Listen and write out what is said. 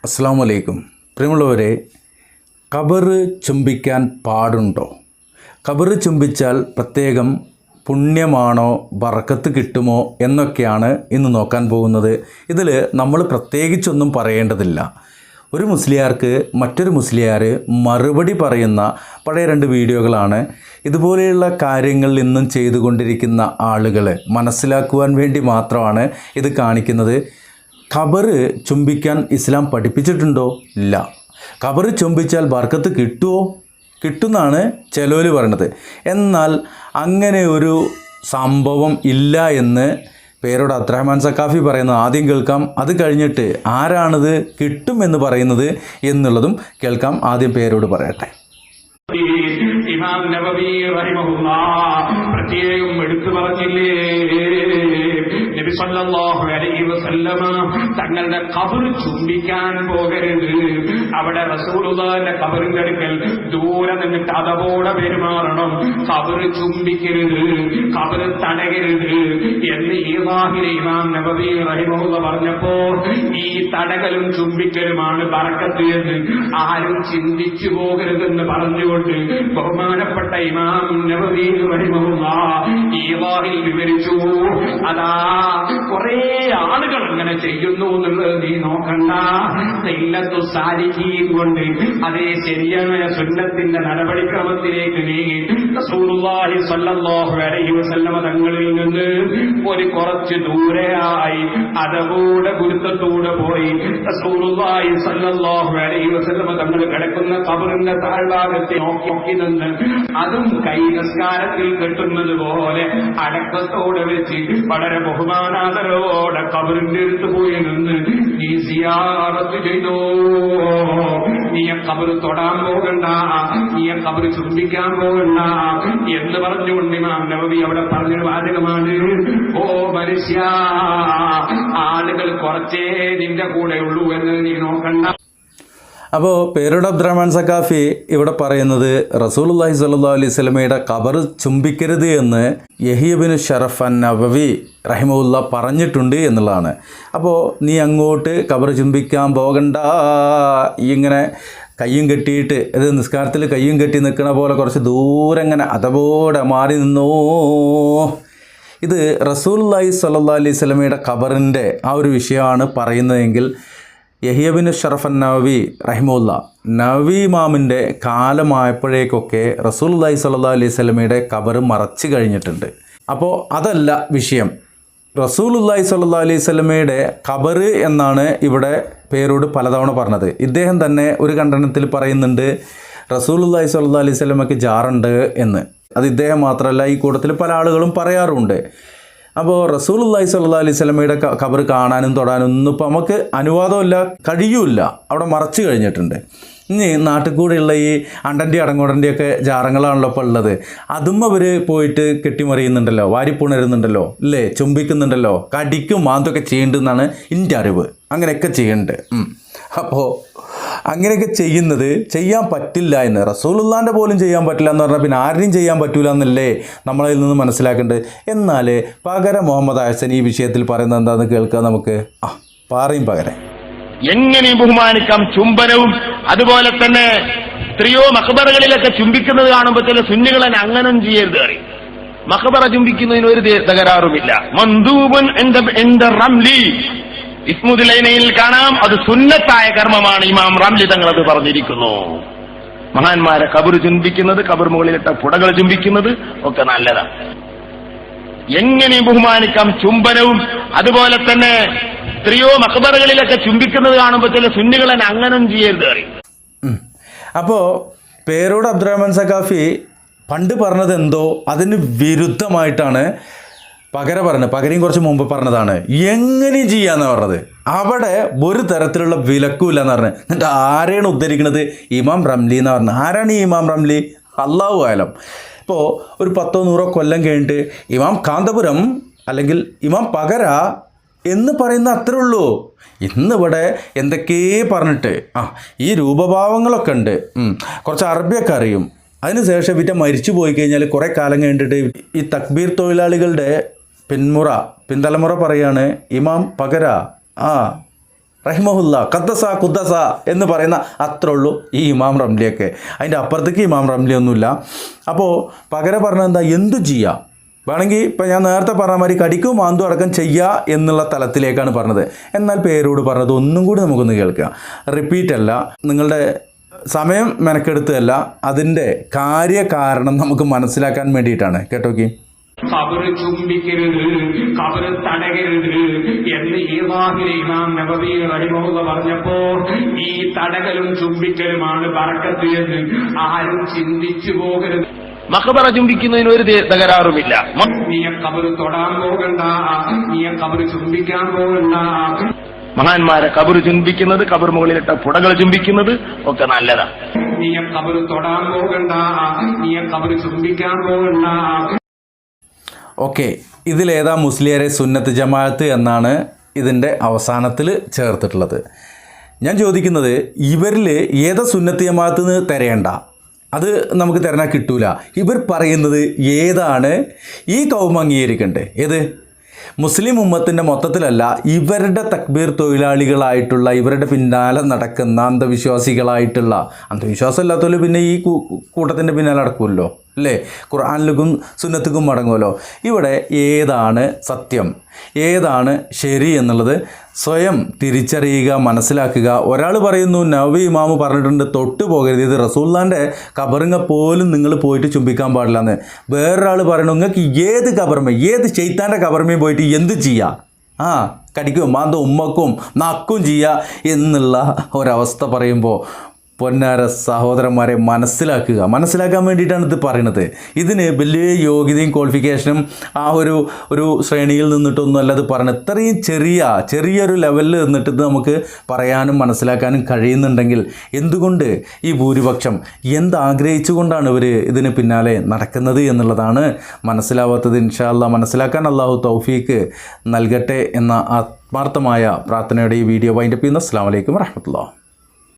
അസ്സാം വലൈക്കും. പ്രിയമുള്ളവരെ, ഖബറ് ചുംബിക്കാൻ പാടുണ്ടോ? ഖബറ് ചുംബിച്ചാൽ പ്രത്യേകം പുണ്യമാണോ, ബറക്കത്ത് കിട്ടുമോ എന്നൊക്കെയാണ് ഇന്ന് നോക്കാൻ പോകുന്നത്. ഇതിൽ നമ്മൾ പ്രത്യേകിച്ചൊന്നും പറയേണ്ടതില്ല. ഒരു മുസ്ലിയാർക്ക് മറ്റൊരു മുസ്ലിയാർ മറുപടി പറയുന്ന പഴയ 2 വീഡിയോകളാണ്. ഇതുപോലെയുള്ള കാര്യങ്ങൾ ഇന്നും ചെയ്തുകൊണ്ടിരിക്കുന്ന ആളുകൾ മനസ്സിലാക്കുവാൻ വേണ്ടി മാത്രമാണ് ഇത് കാണിക്കുന്നത്. ഖബറ് ചുംബിക്കാൻ ഇസ്ലാം പഠിപ്പിച്ചിട്ടുണ്ടോ? ഇല്ല. ഖബറ് ചുംബിച്ചാൽ ബർക്കത്ത് കിട്ടുമോ? കിട്ടുമെന്നാണ് ചിലവർ പറയണത്. എന്നാൽ അങ്ങനെ ഒരു സംഭവം ഇല്ല എന്ന് പേരോട് അബ്ദുറഹ്മാൻ സഖാഫി പറയുന്നത് ആദ്യം കേൾക്കാം. അത് കഴിഞ്ഞിട്ട് ആരാണിത് കിട്ടുമെന്ന് പറയുന്നത് എന്നുള്ളതും കേൾക്കാം. ആദ്യം പേരോട് പറയട്ടെ. ഇമാം നബവി റഹിമഹുല്ലാഹ് പ്രത്യേകം എടുത്തു പറഞ്ഞില്ലേ, നബി സല്ലല്ലാഹു അലൈഹി വസല്ലമ തങ്ങളുടെ ഖബർ ചുംബിക്കാൻ പോകരുത്. അവിടെ റസൂലുള്ളാഹിന്റെ ഖബറിന്റെ അടുക്കൽ ദൂരെ നിന്നിട്ട് അതപോടെ പെരുമാറണം. ഖബർ ചുംബിക്കരുത്, ഖബർ തടകരുത് എന്ന് ഈവാഹിലെ ഇമാം നബവി റഹിമഹുല്ലാഹ് പറഞ്ഞപ്പോ ഈ തടകലും ചുംബിക്കലുമാണ് ബറക്കത്ത് എന്ന് ആരും ചിന്തിച്ചു പോകരുതെന്ന് പറഞ്ഞുകൊണ്ട് ബഹുമാനപ്പെട്ട ഇമാം നബവി റഹിമഹുല്ലാഹ് ഈവാഹിൽ വിവരിച്ചു. അതാ കുറെ ആളുകൾ അങ്ങനെ ചെയ്യുന്നു എന്നുള്ളത് നീ നോക്കണ്ട. ഇല്ലത്തു സാലിഹീൻ കൊണ്ട് അതേ ശരിയായ സുന്നത്തിന്റെ നടപടിക്രമത്തിലേക്ക് നീങ്ങി റസൂലുള്ളാഹി സ്വല്ലല്ലാഹു അലൈഹി വസല്ലമ തങ്ങളിൽ നിന്ന് ഒരു കുറച്ച് ദൂരെയായി അതവോടെ ഗുരുത്വത്തോടെ പോയി റസൂലുള്ളാഹി സ്വല്ലല്ലാഹു അലൈഹി വസല്ലമ തങ്ങൾ കിടക്കുന്ന ഖബറിന്റെ താഴ്ഭാഗത്തെ നോക്കി നിന്ന് അതും കൈ നിസ്കാരത്തിൽ കെട്ടുന്നത് പോലെ അടക്കത്തോടെ വെച്ച് വളരെ ബഹുമാനാദരോടെ ഖബറിന്റെ അടുത്ത് പോയി നിന്ന് നീ സിയാറത്ത് ചെയ്തോ, നീ ഖബർ തൊടാൻ പോകണ്ട, നീ ഖബർ ചുംബിക്കാൻ പോകണ്ട എന്ന് പറഞ്ഞുകൊണ്ട് ഇമാം നബവി അവിടെ പറഞ്ഞൊരു വാചകമാണ്, ഓ മനുഷ്യ, ആളുകൾ കുറച്ചേ നിന്റെ കൂടെ ഉള്ളൂ എന്ന് നീ നോക്കണ്ട. അപ്പോൾ പേരോട് അബ്ദുറഹ്മാൻ സഖാഫി ഇവിടെ പറയുന്നത് റസൂലുള്ളാഹി സ്വല്ലല്ലാഹു അലൈഹി വസല്ലമയുടെ ഖബർ ചുംബിക്കരുത് എന്ന് യഹ്യ ബിൻ ഷറഫ് അൻ-നവവി റഹിമഹുല്ലാഹ് പറഞ്ഞിട്ടുണ്ട് എന്നുള്ളതാണ്. അപ്പോൾ നീ അങ്ങോട്ട് ഖബർ ചുംബിക്കാൻ പോകണ്ട, ഇങ്ങനെ കയ്യും കെട്ടിയിട്ട്, ഇത് നിസ്കാരത്തിൽ കയ്യും കെട്ടി നിൽക്കണ പോലെ കുറച്ച് ദൂരം ഇങ്ങനെ അതപോടെ മാറി നിന്നോ. ഇത് റസൂലുള്ളാഹി സ്വല്ലല്ലാഹു അലൈഹി വസല്ലമയുടെ ഖബറിൻ്റെ ആ ഒരു വിഷയമാണ് പറയുന്നതെങ്കിൽ യഹ്യ ബിൻ ഷറഫ് അൻ-നവവി റഹിമഹുല്ലാഹ് നവവി ഇമാമിൻ്റെ കാലമായപ്പോഴേക്കൊക്കെ റസൂലുള്ളാഹി സ്വല്ലല്ലാഹു അലൈഹി വസല്ലമയുടെ ഖബർ മറച്ചു കഴിഞ്ഞിട്ടുണ്ട്. അപ്പോൾ അതല്ല വിഷയം. റസൂലുള്ളാഹി സ്വല്ലല്ലാഹു അലൈഹി വസല്ലമയുടെ ഖബർ എന്നാണ് ഇവിടെ പേരോട് പലതവണ പറഞ്ഞത്. ഇദ്ദേഹം തന്നെ ഒരു ഖണ്ഡനത്തിൽ പറയുന്നുണ്ട് റസൂലുള്ളാഹി സ്വല്ലല്ലാഹു അലൈഹി വസല്ലമയ്ക്ക് ജാറുണ്ട് എന്ന്. അത് ഇദ്ദേഹം മാത്രമല്ല, ഈ കൂട്ടത്തിൽ പല ആളുകളും പറയാറുണ്ട്. അപ്പോൾ റസൂലുള്ളാഹി സ്വല്ലല്ലാഹു അലൈഹി വസല്ലമയുടെ ഖബർ കാണാനും തൊടാനും ഒന്നും ഇപ്പോൾ നമുക്ക് അനുവാദമില്ല, കഴിയൂല, അവിടെ മറച്ചു കഴിഞ്ഞിട്ടുണ്ട്. ഇനി നാട്ടിൽ കൂടെയുള്ള ഈ അണ്ടൻ്റെ അടങ്ങോടൻ്റെയൊക്കെ ജാറങ്ങളാണല്ലോ ഇപ്പോൾ ഉള്ളത്. അതും അവർ പോയിട്ട് കെട്ടിമറിയുന്നുണ്ടല്ലോ, വാരിപ്പുണരുന്നുണ്ടല്ലോ, ഇല്ലേ, ചുംബിക്കുന്നുണ്ടല്ലോ, കടിക്കും മാന്തൊക്കെ ചെയ്യുന്നുണ്ടെന്നാണ് എൻ്റെ അറിവ്. അങ്ങനെയൊക്കെ ചെയ്യുന്നുണ്ട്. അപ്പോൾ അങ്ങനെയൊക്കെ ചെയ്യാൻ പറ്റില്ല എന്ന്, റസൂലുള്ളാഹിൻ്റെ പോലും ചെയ്യാൻ പറ്റില്ല എന്ന് പറഞ്ഞാൽ പിന്നെ ആരുടെയും ചെയ്യാൻ പറ്റില്ല എന്നല്ലേ നമ്മളതിൽ നിന്ന് മനസ്സിലാക്കേണ്ടത്. എന്നാൽ പകരം മുഹമ്മദ് ഹസൻ ഈ വിഷയത്തിൽ പറയുന്നത് എന്താണെന്ന് കേൾക്കാം നമുക്ക്. പറയും പകരം എങ്ങനെ ബഹുമാനിക്കാം ചുംബനവും. അതുപോലെ തന്നെ എത്രയോ മഖബറകളിലൊക്കെ ചുംബിക്കുന്നത് കാണുമ്പോൾ ചില സുന്നികളെ അങ്ങനും ചെയ്യരുത് അറിയും. മഖബറ ചുംബിക്കുന്നതിന് ഒരു തകരാറുമില്ല. മന്ദൂബൻ എന്റെ റംലി ഇസ്മുദ്ദീനയിൽ കാണാം, അത് സുന്നത്തായ കർമ്മമാണ്. ഇമാം റംലി തങ്ങൾ അത് പറഞ്ഞിരിക്കുന്നു. മഹാന്മാരെ ഖബർ ചുംബിക്കുന്നത്, ഖബർ മുകളിലിട്ട പുടകൾ ചുംബിക്കുന്നത് ഒക്കെ നല്ലതാണ്. എങ്ങനെ ബഹുമാനിക്കാം ചുംബനവും. അതുപോലെ തന്നെ എത്രയോ മഖബറകളിലൊക്കെ ചുംബിക്കുന്നത് കാണുമ്പോൾ ചില സുന്നികളെ അങ്ങനും ചെയ്യരുത് അറിയും. അപ്പോൾ പേരോട് അബ്ദുറഹ്മാൻ സഖാഫി പണ്ട് പറഞ്ഞത് എന്തോ അതിന് വിരുദ്ധമായിട്ടാണ് പകരം കുറച്ച് മുമ്പ് പറഞ്ഞതാണ്. എങ്ങനെയും ചെയ്യാന്ന് പറഞ്ഞത്. അവിടെ ഒരു തരത്തിലുള്ള വിലക്കുമില്ല എന്ന് പറഞ്ഞത്. എന്നിട്ട് ആരെയാണ് ഉദ്ധരിക്കുന്നത്? ഇമാം റംലി എന്ന് പറഞ്ഞത്. ആരാണ് ഈ ഇമാം റംലി? അല്ലാഹു ആലം. ഇപ്പോൾ ഒരു 10-100 കൊല്ലം കഴിഞ്ഞിട്ട് ഇമാം കാന്തപുരം അല്ലെങ്കിൽ ഇമാം പകര എന്ന് പറയുന്ന അത്രേ ഉള്ളൂ. ഇന്നിവിടെ എന്തൊക്കെയേ പറഞ്ഞിട്ട് ഈ രൂപഭാവങ്ങളൊക്കെ ഉണ്ട്, കുറച്ച് അറബിയൊക്കെ അറിയും. അതിനുശേഷം ഇവറ്റ മരിച്ചു പോയി കഴിഞ്ഞാൽ കുറേ കാലം കഴിഞ്ഞിട്ട് ഈ തക്ബീർ തൊഴിലാളികളുടെ പിൻതലമുറ പറയാണ് ഇമാം പകര റഹിമഹുല്ല ഖദ്ദസ ഖുദ്ദസ എന്ന് പറയുന്ന അത്രേ ഉള്ളൂ ഈ ഇമാം റംലിയൊക്കെ. അതിൻ്റെ അപ്പുറത്തേക്ക് ഇമാം റംലി ഒന്നുമില്ല. അപ്പോൾ പകരം പറഞ്ഞത് എന്താ, എന്തു ചെയ്യുക വേണമെങ്കിൽ ഇപ്പം ഞാൻ നേരത്തെ പറഞ്ഞ മാതിരി കടിക്കും മാന്തും അടക്കം ചെയ്യുക എന്നുള്ള തലത്തിലേക്കാണ് പറഞ്ഞത്. എന്നാൽ പേരോട് പറഞ്ഞത് ഒന്നും കൂടി നമുക്കൊന്ന് കേൾക്കുക. റിപ്പീറ്റ് അല്ല, നിങ്ങളുടെ സമയം മെനക്കെടുത്തല്ല, അതിൻ്റെ കാര്യകാരണം നമുക്ക് മനസ്സിലാക്കാൻ വേണ്ടിയിട്ടാണ്. കേട്ടോക്കി. ഖബറ് ചുംബിക്കരുത്, ഖബറ് തടകരുത് എന്ന് ഈവാഹിലെ ഇമാം നബവി റഹിമഹുല്ലാഹ് പറഞ്ഞപ്പോ ഈ തടകലും ചുംബിക്കലുമാണ് ബറക്കത്ത് എന്ന് ആരും ചിന്തിച്ചു പോകരുത്. മഖബറ ചുംബിക്കുന്നതിന് ഒരു തകരാറുമില്ല. നീ ഖബറ് തൊടാൻ പോകണ്ട, നീ ഖബറ് ചുംബിക്കാൻ പോകണ്ട. മഹാന്മാരെ ഖബറ് ചുംബിക്കുന്നത്, ഖബർ മുകളിലിട്ട പുടകൾ ചുംബിക്കുന്നത് ഒക്കെ നല്ലതാണ്. നീ ഖബറ് തൊടാൻ പോകണ്ട, നീ ഖബറ് ചുംബിക്കാൻ പോകണ്ട. ഓക്കെ, ഇതിലേതാ മുസ്ലിയാരെ സുന്നത്ത് ജമാഅത്ത് എന്നാണ് ഇതിൻ്റെ അവസാനത്തിൽ ചേർത്തിട്ടുള്ളത്. ഞാൻ ചോദിക്കുന്നത്, ഇവരിൽ ഏതാ സുന്നത്ത് ജമാഅത്ത് എന്ന് തിരയണ്ട, അത് നമുക്ക് തിരഞ്ഞാൽ കിട്ടൂല. ഇവർ പറയുന്നത് ഏതാണ് ഈ കൗമ അംഗീകരിക്കണ്ടേ? ഏത് മുസ്ലിം ഉമ്മത്തിൻ്റെ മൊത്തത്തിലല്ല, ഇവരുടെ തക്ബീർ തൊഴിലാളികളായിട്ടുള്ള, ഇവരുടെ പിന്നാലെ നടക്കുന്ന അന്ധവിശ്വാസികളായിട്ടുള്ള, അന്ധവിശ്വാസമില്ലാത്തവർ പിന്നെ ഈ കൂട്ടത്തിൻ്റെ പിന്നാലെ നടക്കുമല്ലോ അല്ലേ, ഖുർആനിലും സുന്നത്തുക്കും മടങ്ങുമല്ലോ. ഇവിടെ ഏതാണ് സത്യം, ഏതാണ് ശരി എന്നുള്ളത് സ്വയം തിരിച്ചറിയുക, മനസ്സിലാക്കുക. ഒരാൾ പറയുന്നു, നവവി ഇമാമ് പറഞ്ഞിട്ടുണ്ട് തൊട്ട് പോകരുത്, ഇത് റസൂലുള്ളാഹിൻ്റെ കബറിങ്ങ പോലും നിങ്ങൾ പോയിട്ട് ചുംബിക്കാൻ പാടില്ല എന്ന്. വേറൊരാൾ പറയണു, നിങ്ങൾക്ക് ഏത് കബർമേ, ഏത് ശൈത്താൻ്റെ കബർമേ പോയിട്ട് എന്ത് ചെയ്യുക, കടിക്കും മാന്തോ ഉമ്മക്കും നക്കും ചെയ്യുക എന്നുള്ള ഒരവസ്ഥ പറയുമ്പോൾ പൊന്നാര സഹോദരന്മാരെ മനസ്സിലാക്കാൻ വേണ്ടിയിട്ടാണ് ഇത് പറയുന്നത്. ഇതിന് വലിയ യോഗ്യതയും ക്വാളിഫിക്കേഷനും ആ ഒരു ശ്രേണിയിൽ നിന്നിട്ടൊന്നും അല്ല ഇത് പറയുന്നത്. ഇത്രയും ചെറിയൊരു ലെവലിൽ നിന്നിട്ട് ഇത് നമുക്ക് പറയാനും മനസ്സിലാക്കാനും കഴിയുന്നുണ്ടെങ്കിൽ എന്തുകൊണ്ട് ഈ ഭൂരിപക്ഷം എന്താഗ്രഹിച്ചുകൊണ്ടാണ് ഇവർ ഇതിന് പിന്നാലെ നടക്കുന്നത് എന്നുള്ളതാണ് മനസ്സിലാവാത്തത്. ഇൻഷാ അല്ലാഹ് മനസ്സിലാക്കാൻ അല്ലാഹു തൗഫീക്ക് നൽകട്ടെ എന്ന ആത്മാർത്ഥമായ പ്രാർത്ഥനയോടെ ഈ വീഡിയോ വൈൻഡപ്പ് ചെയ്യുന്നു. അസ്സലാമു അലൈക്കും വറഹ്മത്തുള്ളാഹി.